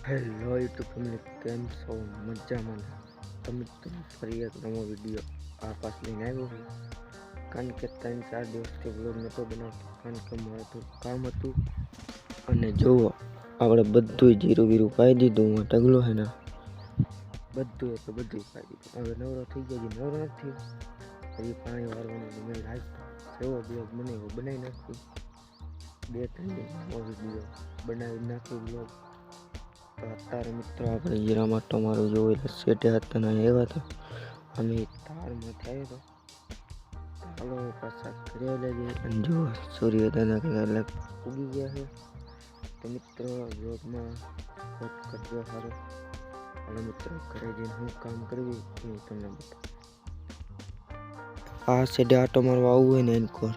Hello YouTube family, કેમ છો? મજામાં? તમે ફરી એક નવો વિડીયો આપાસ લઈને આવ્યો છું. કારણ કે 3-4 દિવસથી વ્લોગ નહોતો બનાવતો, કારણ કે મારે તો કામ હતું. અને જુઓ, આપણે બધું જીરું વીરું પાઈ દીધું. ઢગલો છે ને બધું એટલે બધું પાઈ દીધું. હવે નવરો થઈ ગયો, નવરો નથી હજી પાણી વાળવાનું મેં રાખતો. એવો બ્લોગ બનાવ્યો, બનાવી નાખ્યું. 2-3 દિવસનો વિડીયો બનાવી નાખ્યો બ્લોગ. તો અત્યારે મિત્રો આપણે જીરામાં ટમારું જોવું એટલે સેટે હતા એવા હતા. અમે તારમાંથી આવ્યો હતો. ચાલો પાછા ઘરે લઈ અને જો સૂર્યોદયના કંઈક અલગ ઉગી ગયા છે. તો મિત્રો બ્લોગમાં વોચ કરજો સારું. હાલો મિત્રો, ઘરે જઈને હું કામ કરવી એ હું તમને બતાવું. આ સેટે આટો મારવા આવવું હોય ને એને કોર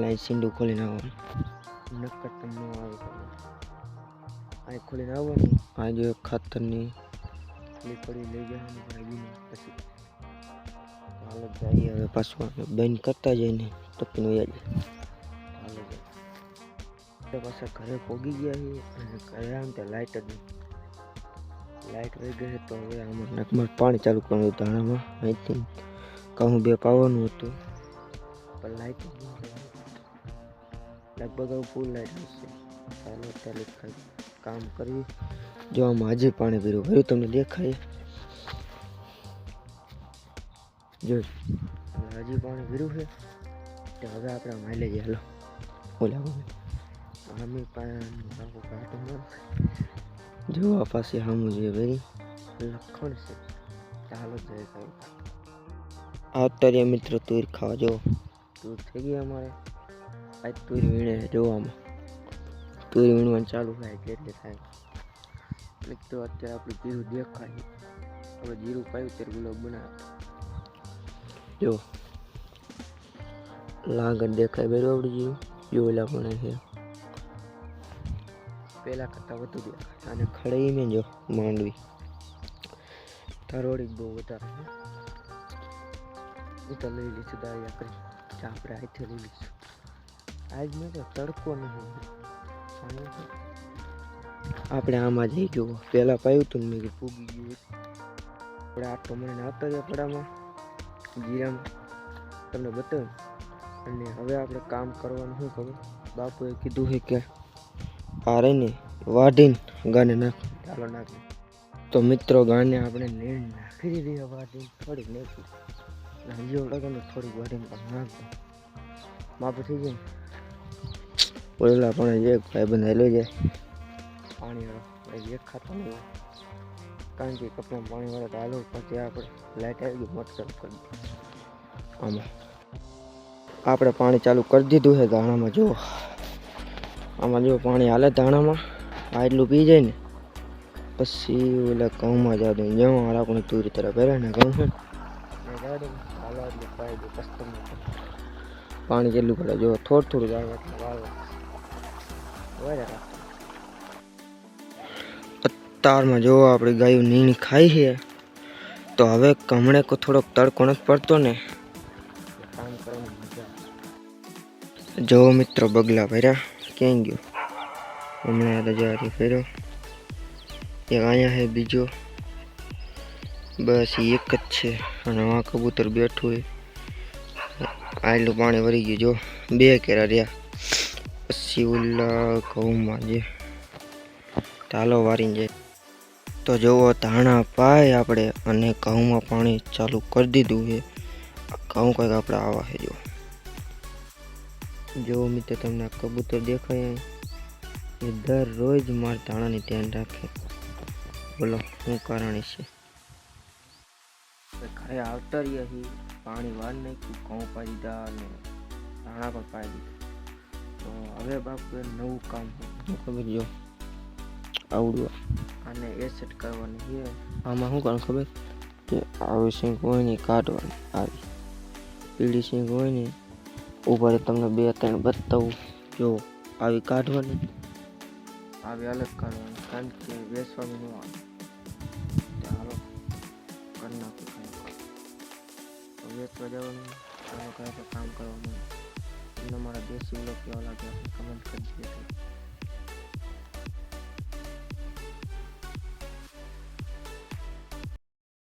લાઈન સીંડું ખોલીને આવવાનું, નક્કર તમને આવે આ ખોલીને આવવાનું. આ જો ખાતરની પડી લઈ જવાની ભાગીને પછી હાલો જઈએ. હવે પાછું આપણે બંધ કરતા જઈને ટપીને વયા જાય. હાલો જાય પાછા ઘરે પોગી ગયા છીએ અને ઘરે આમ ત્યાં લાઇટ જ નહીં. લાઇટ વહી ગઈ તો હવે આમાં નકમાં પાણી ચાલુ કરવાનું ધાણામાં. અહીંથી ઘઉં 2 પાવાનું હતું પણ લાઇટ લગભગ હવે ફૂલ લાઇટ હશે. ચાલો અત્યારે કામ કરવી. જો આમાં હજી પાણી ભર્યું તમને દેખાય. જો હજી પાણી ભર્યું છે. તો હવે આપણે માલે જઈએ. હાલો ઓલા આમી પાણી જો આ પાસે સામું જે ભરી લખણ છે. ચાલો જય આવતા રહ્યા મિત્રો. તુર ખાવા જો તુર થઈ ગઈ અમારે. આજ તુર વીણે જોવામાં તુર વીણવાનું ચાલુ થાય એટલે થાય. તો અત્યારે આપણે જીરું દેખાય. હવે જીરું પાયું ત્યારે ગુલાબ બનાવે. જો લાગત દેખાય બરાબર. જીરું જોયેલા પણ છે પેલા કરતા વધુ દેખાય. અને ખડાઈ મેં જો માંડવી તારોડી બહુ વધારે છે. એ તો લઈ લઈશું દાળિયા કરી. આપણે હાથે લઈ લઈશું. આજ મેં તો તડકો નહીં. આપણે આમાં જઈ જુઓ. પેલા પાયું હતું મેં પૂગી ગયું. આપણે આટલો મને આવતા રહ્યા પડામાં જીરામાં તમને બતાવ્યું. અને હવે આપણે કામ કરવાનું શું ખબર, બાપુએ કીધું છે કે આ રહીને વાઢીને ગાને નાખ. ચાલો નાખી. તો મિત્રો ગાને આપણે નીણ નાખી દીધી. વાઢીને થોડીક નાખી હજી લગાને થોડીક વાઢીને પણ નાખી માપું થઈ જાય. ઓલા પણ જે ભાઈ બંધ લઈ જાય પાણી વાળો એક ખાતો નહીં હોય. કારણ કે કપડાં પાણી વાળા તો હાલો. પછી આપણે લાઇટ આવી ગઈ મોટર ચાલુ કરી દીધી. આમાં આપણે પાણી ચાલુ કરી દીધું છે ધાણામાં. જો આમાં જો પાણી હાલે ધાણામાં. આ એટલું પી જાય ને પછી ઓલા ઘઉંમાં જવા દે. જેમાં આપણે તુરી તરફ ભર્યા ને ઘઉં છે પાણી કેટલું પડે જો થોડું જ આવે એટલે વાળો. અત્યારમાં જો આપણી ગાયો નીણ ખાઈ છે. તો હવે કમળે થોડોક તડકો નથી પડતો ને કામ કરવાની મજા. જો મિત્રો બગલા ભર્યા. ક્યાં ગયો હમણાં રજારી ફેર્યો. એક અહીંયા છે બીજો. બસ એક જ છે. અને આ કબૂતર બેઠું હોય. આટલું પાણી ભરી ગયું. જો 2 કેરા રહ્યા. પછી ઓલા ઘઉંમાં જે તાલો વારીને જાય. તો જુઓ ધાણા પાય આપણે અને ઘઉંમાં પાણી ચાલુ કરી દીધું છે. ઘઉં કંઈક આપણે આવા છે. જો મિત્રો તમને આ કબૂતર દેખાય એ દરરોજ મારા ધાણાની ધ્યાન રાખે. બોલો શું કારણ છે? ઘરે આવતા રહ્યા છીએ. પાણી વાર નાખ્યું, ઘઉં પાઈ દીધા અને ધાણા પણ પાઈ દીધા. તો હવે બાપુ નવું કામ ખબર જો આવડું આને એસેટ કરવાની છે. આમાં શું કારણ ખબર કે આવી સિંગ હોય ને કાઢવાની. આવી પીળી સિંગ હોય ને ઉપર તમને 2-3 બતાવું. જો આવી કાઢવાની, આવી અલગ કાઢવાની. કારણ કે વેચવાનું ન આવે. ચાલો કરી નાખું. વેચવા જવાનું કામ કરવાનું. તમને મારા દેશી વ્લોગ કેવા લાગે કમેન્ટ કરી દેજો.